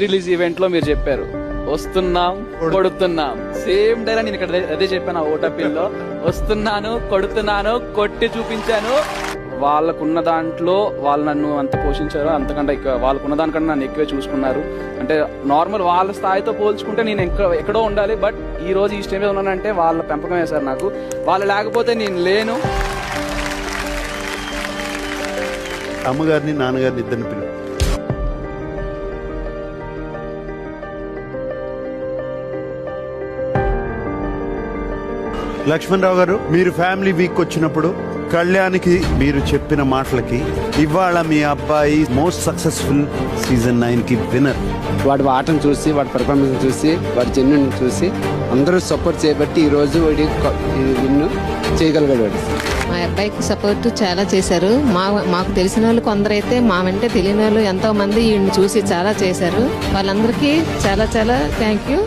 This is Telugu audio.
రిలీజ్ ఈవెంట్ లో మీరు చెప్పారు వస్తున్నాం కొడుతున్నాం, సేమ్ డైలాగ్ నేను ఇక్కడ అదే చెప్పాను. ఆ ఓటపిల్లో వస్తున్నాను కొడుతున్నాను కొట్టి చూపించాను. వాళ్ళకున్న దాంట్లో వాళ్ళు నన్ను అంత పోషించారు, అంతకంటే ఎక్కువ వాళ్ళకున్న దానికంటే నన్ను ఎక్కువే చూసుకున్నారు. అంటే నార్మల్ వాళ్ళ స్థాయితో పోల్చుకుంటే నేను ఎక్కడో ఉండాలి, బట్ ఈ రోజు ఈ స్టేజ్ మీద ఉన్నానంటే వాళ్ళ పెంపకం వేశారు నాకు. వాళ్ళు లేకపోతే నేను లేను. అమ్మగారిని నాన్నగారిని ఇద్దరిని పిలువు. లక్ష్మణరావు గారు, మీరు ఫ్యామిలీ వీక్ వచ్చినప్పుడు కళ్యాణ్కి మీరు చెప్పిన మాటలకి ఇవాళ మీ అబ్బాయి మోస్ట్ సక్సెస్ఫుల్ సీజన్ 9 కి విన్నర్. వాడి ఆటను చూసి, వాడి పర్ఫార్మెన్స్ చూసి, వాడి జెన్యున్ చూసి అందరూ సపోర్ట్ చేయబట్టి ఈ రోజు వాడి విన్ చేయగలిగాడు. వాడు మా అబ్బాయికి సపోర్ట్ చాలా చేశారు. మాకు తెలిసిన వాళ్ళు కొందరైతే, మా వెంటే తెలియని వాళ్ళు ఎంతో మంది ఈయన్ని చూసి చాలా చేశారు. వాళ్ళందరికీ చాలా చాలా థ్యాంక్ యూ.